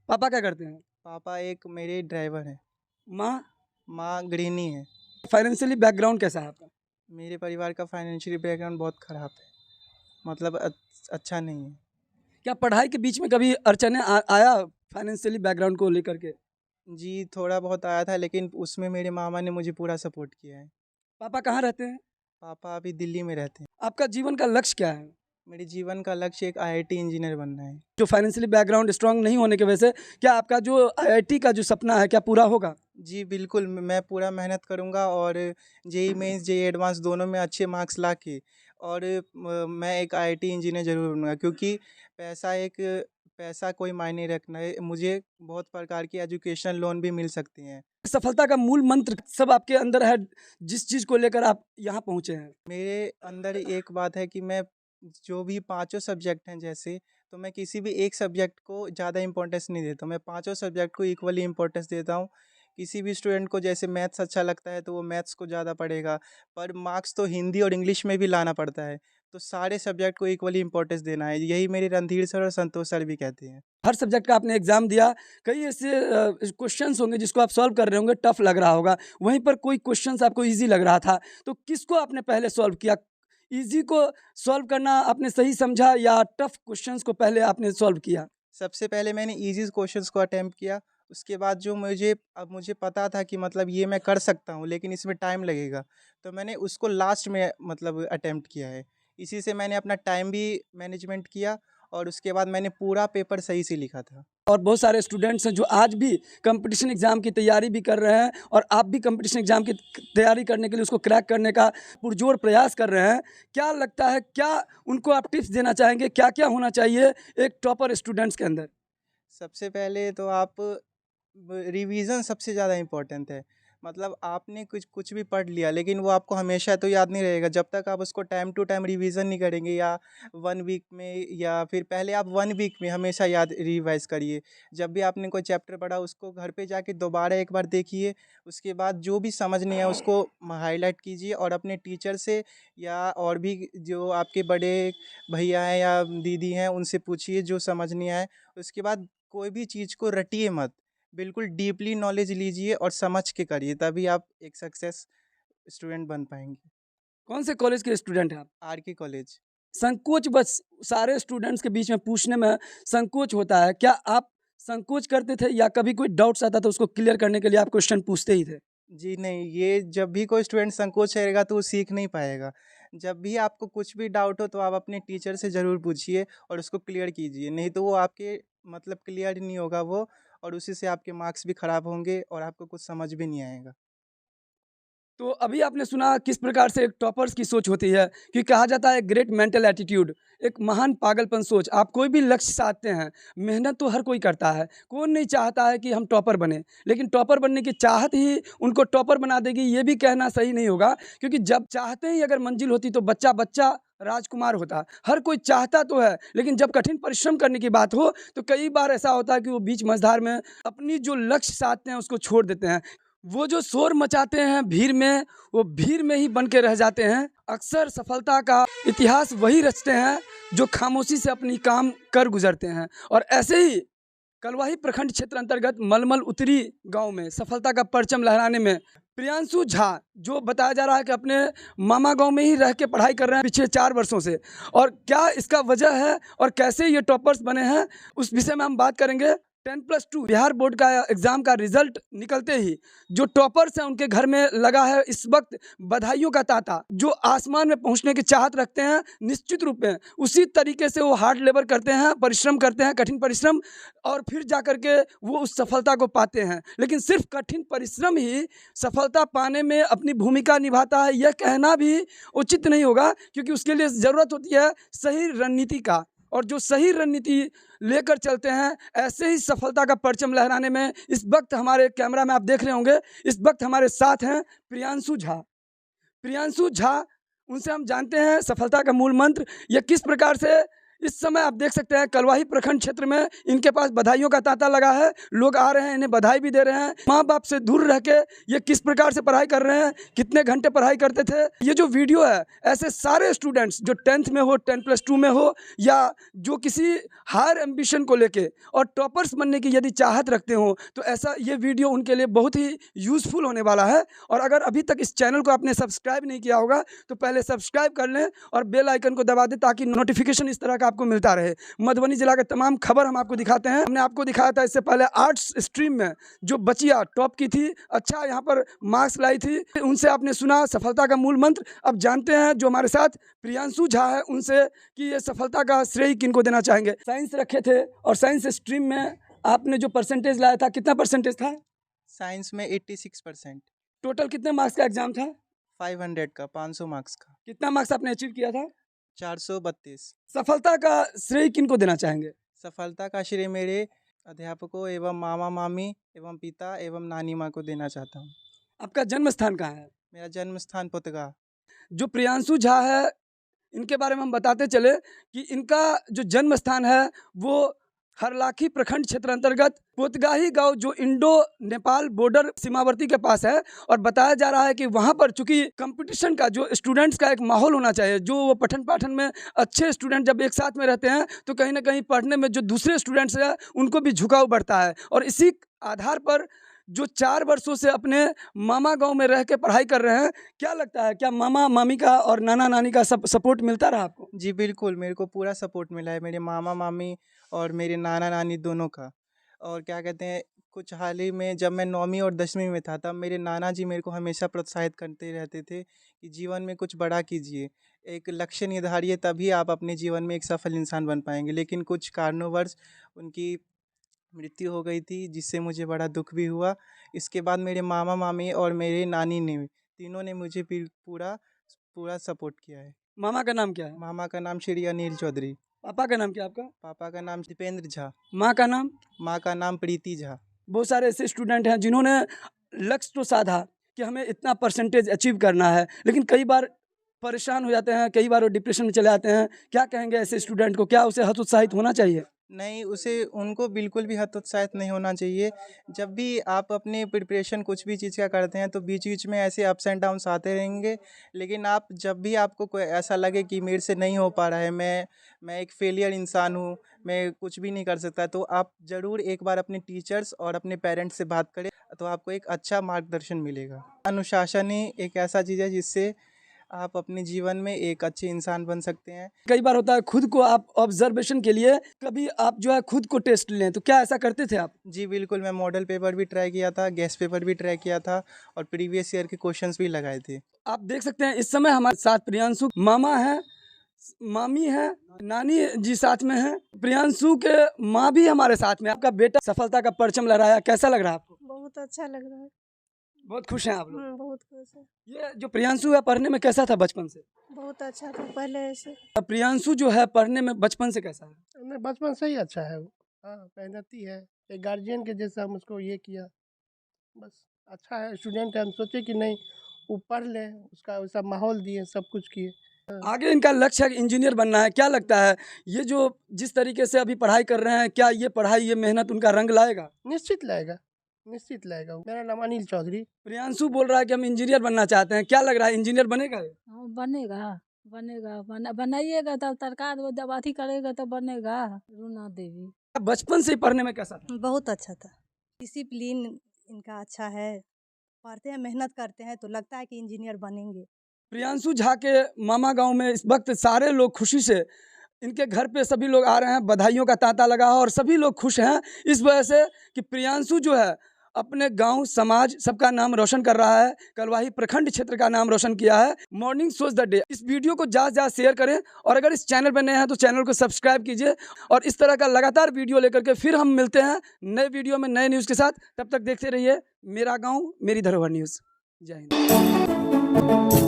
पापा क्या करते हैं? पापा एक मेरे ड्राइवर हैं। माँ? माँ गृहिणी है। फाइनेंशियली बैकग्राउंड कैसा है आपका? मेरे परिवार का फाइनेंशियल बैकग्राउंड बहुत ख़राब है, मतलब अच्छा नहीं है। क्या पढ़ाई के बीच में कभी अड़चने आया फाइनेंशियली बैकग्राउंड को लेकर के? जी, थोड़ा बहुत आया था, लेकिन उसमें मेरे मामा ने मुझे पूरा सपोर्ट किया है। पापा कहाँ रहते हैं? पापा अभी दिल्ली में रहते हैं। आपका जीवन का लक्ष्य क्या है? मेरे जीवन का लक्ष्य एक आईआईटी इंजीनियर बनना है। जो फाइनेंशियली बैकग्राउंड स्ट्रांग नहीं होने की वजह से क्या आपका जो आईआईटी का जो सपना है क्या पूरा होगा? जी बिल्कुल, मैं पूरा मेहनत करूँगा और जेईई मेंस, जेईई एडवांस दोनों में अच्छे मार्क्स ला के और मैं एक आईआईटी इंजीनियर ज़रूर बनूँगा, क्योंकि पैसा कोई मायने रखना है। मुझे बहुत प्रकार की एजुकेशन लोन भी मिल सकते हैं। सफलता का मूल मंत्र सब आपके अंदर है, जिस चीज़ को लेकर आप यहाँ पहुँचे हैं। मेरे अंदर एक बात है कि मैं जो भी पाँचों सब्जेक्ट हैं जैसे, तो मैं किसी भी एक सब्जेक्ट को ज़्यादा इम्पोर्टेंस नहीं देता हूँ, मैं पाँचों सब्जेक्ट को इक्वली इम्पोर्टेंस देता हूँ। किसी भी स्टूडेंट को जैसे मैथ्स अच्छा लगता है तो वो मैथ्स को ज़्यादा पढ़ेगा, पर मार्क्स तो हिंदी और इंग्लिश में भी लाना पड़ता है, तो सारे सब्जेक्ट को इक्वली इम्पोर्टेंस देना है। यही मेरे रणधीर सर और संतोष सर भी कहते हैं। हर सब्जेक्ट का आपने एग्जाम दिया, कई ऐसे क्वेश्चंस होंगे जिसको आप सॉल्व कर रहे होंगे, टफ लग रहा होगा, वहीं पर कोई क्वेश्चंस आपको इजी लग रहा था, तो किसको आपने पहले सॉल्व किया? इजी को सॉल्व करना आपने सही समझा या टफ क्वेश्चंस को पहले आपने सॉल्व किया? सबसे पहले मैंने ईज़ी क्वेश्चंस को अटेम्प्ट किया, उसके बाद जो मुझे पता था कि मतलब ये मैं कर सकता हूँ, लेकिन इसमें टाइम लगेगा, तो मैंने उसको लास्ट में मतलब अटेम्प्ट किया है। इसी से मैंने अपना टाइम भी मैनेजमेंट किया और उसके बाद मैंने पूरा पेपर सही से लिखा था। और बहुत सारे स्टूडेंट्स हैं जो आज भी कंपटीशन एग्ज़ाम की तैयारी भी कर रहे हैं और आप भी कंपटीशन एग्ज़ाम की तैयारी करने के लिए उसको क्रैक करने का पुरजोर प्रयास कर रहे हैं। क्या लगता है, क्या उनको आप टिप्स देना चाहेंगे, क्या-क्या होना चाहिए एक टॉपर स्टूडेंट्स के अंदर? सबसे पहले तो आप रिवीजन सबसे ज़्यादा इम्पोर्टेंट है। मतलब आपने कुछ कुछ भी पढ़ लिया, लेकिन वो आपको हमेशा तो याद नहीं रहेगा जब तक आप उसको टाइम टू टाइम रिवीजन नहीं करेंगे, या 1 वीक में, या फिर पहले आप 1 वीक में हमेशा याद रिवाइज़ करिए। जब भी आपने कोई चैप्टर पढ़ा उसको घर पे जाके दोबारा एक बार देखिए, उसके बाद जो भी समझ नहीं आया उसको हाइलाइट कीजिए और अपने टीचर से या और भी जो आपके बड़े भैया हैं या दीदी हैं उनसे पूछिए जो समझ नहीं आए। उसके बाद कोई भी चीज़ को रटिए मत, बिल्कुल डीपली नॉलेज लीजिए और समझ के करिए, तभी आप एक सक्सेस स्टूडेंट बन पाएँगे। कौन से कॉलेज के स्टूडेंट हैं आप? RK college. संकोच बस सारे स्टूडेंट्स के बीच में पूछने में संकोच होता है। क्या आप संकोच करते थे या कभी कोई डाउट्स आता था उसको क्लियर करने के लिए आप क्वेश्चन पूछते ही थे? जी नहीं, ये जब भी कोई स्टूडेंट संकोच करेगा तो वो सीख नहीं पाएगा। जब भी आपको कुछ भी डाउट हो तो आप अपने टीचर से ज़रूर पूछिए और उसको क्लियर कीजिए, नहीं तो वो आपके मतलब क्लियर ही नहीं होगा वो, और उसी से आपके मार्क्स भी ख़राब होंगे और आपको कुछ समझ भी नहीं आएगा। तो अभी आपने सुना किस प्रकार से एक टॉपर्स की सोच होती है कि कहा जाता है ग्रेट मेंटल एटीट्यूड, एक महान पागलपन सोच। आप कोई भी लक्ष्य साधते हैं, मेहनत तो हर कोई करता है, कौन नहीं चाहता है कि हम टॉपर बने, लेकिन टॉपर बनने की चाहत ही उनको टॉपर बना देगी, ये भी कहना सही नहीं होगा, क्योंकि जब चाहते ही अगर मंजिल होती तो बच्चा बच्चा राजकुमार होता। हर कोई चाहता तो है, लेकिन जब कठिन परिश्रम करने की बात हो तो कई बार ऐसा होता है कि वो बीच मझधार में अपनी जो लक्ष्य साधते हैं उसको छोड़ देते हैं। वो जो शोर मचाते हैं भीड़ में, वो भीड़ में ही बन के रह जाते हैं। अक्सर सफलता का इतिहास वही रचते हैं जो खामोशी से अपनी काम कर गुजरते हैं। और ऐसे ही कलवाही प्रखंड क्षेत्र अंतर्गत मलमल उत्तरी गांव में सफलता का परचम लहराने में प्रियांशु झा, जो बताया जा रहा है कि अपने मामा गांव में ही रह के पढ़ाई कर रहे हैं पिछले 4 वर्षों से, और क्या इसका वजह है और कैसे ये टॉपर्स बने हैं, उस विषय में हम बात करेंगे। 10+2 बिहार बोर्ड का एग्ज़ाम का रिजल्ट निकलते ही जो टॉपर्स हैं उनके घर में लगा है इस वक्त बधाइयों का तांता। जो आसमान में पहुंचने की चाहत रखते हैं, निश्चित रूप में उसी तरीके से वो हार्ड लेबर करते हैं, परिश्रम करते हैं, कठिन परिश्रम, और फिर जा कर के वो उस सफलता को पाते हैं। लेकिन सिर्फ कठिन परिश्रम ही सफलता पाने में अपनी भूमिका निभाता है, यह कहना भी उचित नहीं होगा, क्योंकि उसके लिए ज़रूरत होती है सही रणनीति का, और जो सही रणनीति लेकर चलते हैं, ऐसे ही सफलता का परचम लहराने में इस वक्त हमारे कैमरा में आप देख रहे होंगे, इस वक्त हमारे साथ हैं प्रियांशु झा। प्रियांशु झा, उनसे हम जानते हैं सफलता का मूल मंत्र, ये किस प्रकार से इस समय आप देख सकते हैं कलवाही प्रखंड क्षेत्र में इनके पास बधाइयों का तांता लगा है। लोग आ रहे हैं, इन्हें बधाई भी दे रहे हैं। माँ बाप से दूर रह के ये किस प्रकार से पढ़ाई कर रहे हैं, कितने घंटे पढ़ाई करते थे। ये जो वीडियो है, ऐसे सारे स्टूडेंट्स जो 10th में हो, 10+2 में हो, या जो किसी हायर एम्बिशन को लेके और टॉपर्स बनने की यदि चाहत रखते हो, तो ऐसा ये वीडियो उनके लिए बहुत ही यूज़फुल होने वाला है। और अगर अभी तक इस चैनल को आपने सब्सक्राइब नहीं किया होगा तो पहले सब्सक्राइब कर लें और बेल आइकन को दबा दें, ताकि नोटिफिकेशन इस तरह का आपको मिलता रहे। मधुबनी जिला के तमाम खबर हम आपको दिखाते हैं। हमने आपको दिखाया था इससे पहले आर्ट्स स्ट्रीम में जो बचिया टॉप की थी, अच्छा यहाँ पर मार्क्स लाई थी, उनसे आपने सुना सफलता का मूल मंत्र। अब जानते हैं जो हमारे साथ प्रियांशु झा है उनसे कि ये सफलता का श्रेय किनको देना चाहेंगे। साइंस रखे थे और साइंस स्ट्रीम में आपने जो परसेंटेज लाया था, कितना परसेंटेज था? साइंस में 86%। टोटल कितने मार्क्स का एग्जाम था? 500 का, 500 मार्क्स का। कितना मार्क्स आपने अचीव किया था? 432। सफलता का श्रेय किनको देना चाहेंगे? सफलता का श्रेय मेरे अध्यापकों एवं मामा मामी एवं पिता एवं नानी माँ को देना चाहता हूँ। आपका जन्म स्थान कहाँ है? मेरा जन्म स्थान पुतगा। जो प्रियांशु झा है, इनके बारे में हम बताते चले कि इनका जो जन्म स्थान है वो हरलाखी प्रखंड क्षेत्र अंतर्गत पोतगाही गांव जो इंडो नेपाल बॉर्डर सीमावर्ती के पास है। और बताया जा रहा है कि वहां पर चूंकि कंपटीशन का जो स्टूडेंट्स का एक माहौल होना चाहिए, जो वो पठन पाठन में अच्छे स्टूडेंट जब एक साथ में रहते हैं तो कहीं ना कहीं पढ़ने में जो दूसरे स्टूडेंट्स हैं उनको भी झुकाव बढ़ता है। और इसी आधार पर जो 4 वर्षों से अपने मामा गांव में रह के पढ़ाई कर रहे हैं, क्या लगता है, क्या मामा मामी का और नाना नानी का सपोर्ट मिलता रहा आपको? जी बिल्कुल, मेरे को पूरा सपोर्ट मिला है मेरे मामा मामी और मेरे नाना नानी दोनों का। और क्या कहते हैं, कुछ हाल ही में जब मैं 9वीं और 10वीं में था, तब मेरे नाना जी मेरे को हमेशा प्रोत्साहित करते रहते थे कि जीवन में कुछ बड़ा कीजिए, एक लक्ष्य निर्धारिए, तभी आप अपने जीवन में एक सफल इंसान बन पाएंगे। लेकिन कुछ कारणवश उनकी मृत्यु हो गई थी, जिससे मुझे बड़ा दुख भी हुआ। इसके बाद मेरे मामा मामी और मेरे नानी ने, तीनों ने मुझे पूरा पूरा सपोर्ट किया है। मामा का नाम क्या है? मामा का नाम श्री अनिल चौधरी। पापा का नाम क्या है आपका? पापा का नाम दीपेंद्र झा। माँ का नाम? माँ का नाम प्रीति झा। बहुत सारे ऐसे स्टूडेंट हैं जिन्होंने लक्ष्य तो साधा कि हमें इतना परसेंटेज अचीव करना है, लेकिन कई बार परेशान हो जाते हैं, कई बार वो डिप्रेशन में चले जाते हैं। क्या कहेंगे ऐसे स्टूडेंट को, क्या उसे हतोत्साहित होना चाहिए? नहीं, उनको बिल्कुल भी हतोत्साहित नहीं होना चाहिए। जब भी आप अपनी प्रिपरेशन कुछ भी चीज़ का करते हैं तो बीच बीच में ऐसे अप्स एंड डाउन्स आते रहेंगे। लेकिन आप जब भी आपको कोई ऐसा लगे कि मेरे से नहीं हो पा रहा है, मैं एक फेलियर इंसान हूँ, मैं कुछ भी नहीं कर सकता, तो आप ज़रूर एक बार अपने टीचर्स और अपने पेरेंट्स से बात करें, तो आपको एक अच्छा मार्गदर्शन मिलेगा। अनुशासन ही एक ऐसा चीज़ है जिससे आप अपने जीवन में एक अच्छे इंसान बन सकते हैं। कई बार होता है खुद को आप ऑब्जर्वेशन के लिए कभी आप जो है खुद को टेस्ट लें, तो क्या ऐसा करते थे आप? जी बिल्कुल, मैं मॉडल पेपर भी ट्राई किया था, गेस्ट पेपर भी ट्राई किया था और प्रीवियस ईयर के क्वेश्चंस भी लगाए थे। आप देख सकते हैं इस समय हमारे साथ प्रियांशु मामा है, मामी है, नानी जी साथ में है, प्रियांशु के माँ भी हमारे साथ में। आपका बेटा सफलता का परचम लहराया, कैसा लग रहा है आपको? बहुत अच्छा लग रहा है। बहुत खुश हैं आप लोग? बहुत खुश है। ये जो प्रियांशु है पढ़ने में कैसा था बचपन से? बहुत अच्छा था पहले से। प्रियांशु जो है पढ़ने में बचपन से कैसा है? नहीं, बचपन से ही अच्छा है वो। हाँ, मेहनती है, एक गार्जियन के जैसा हम उसको ये किया, बस अच्छा है स्टूडेंट है। हम सोचे कि नहीं वो पढ़ ले, उसका वैसा माहौल दिए, सब कुछ किए। आगे इनका लक्ष्य है कि इंजीनियर बनना है। क्या लगता है ये जो जिस तरीके से अभी पढ़ाई कर रहे हैं, क्या ये पढ़ाई, ये मेहनत उनका रंग लाएगा? निश्चित लाएगा, निश्चित लाएगा। मेरा नाम अनिल चौधरी। प्रियांशु बोल रहा है कि हम इंजीनियर बनना चाहते हैं, क्या लग रहा है इंजीनियर बनेगा ये? हाँ, बनाइएगा तब सरकार वो जब अथी करेगा तो बनेगा। रुना देवी। बचपन से ही पढ़ने में कैसा था? बहुत अच्छा था। डिसिप्लिन इनका अच्छा है, पढ़ते हैं, मेहनत करते हैं, तो लगता है कि इंजीनियर बनेंगे। प्रियांशु झा के मामा गांव में इस वक्त सारे लोग खुशी से, इनके घर पे सभी लोग आ रहे हैं, बधाइयों का तांता लगा है और सभी लोग खुश हैं इस वजह से कि प्रियांशु जो है अपने गांव, समाज, सबका नाम रोशन कर रहा है। कलवाही प्रखंड क्षेत्र का नाम रोशन किया है। मॉर्निंग सोच द डे, इस वीडियो को ज़्यादा से ज़्यादा शेयर करें और अगर इस चैनल पर नए हैं तो चैनल को सब्सक्राइब कीजिए और इस तरह का लगातार वीडियो लेकर के फिर हम मिलते हैं नए वीडियो में नए न्यूज़ के साथ। तब तक देखते रहिए मेरा गाँव मेरी धरोहर न्यूज़। जय हिंद।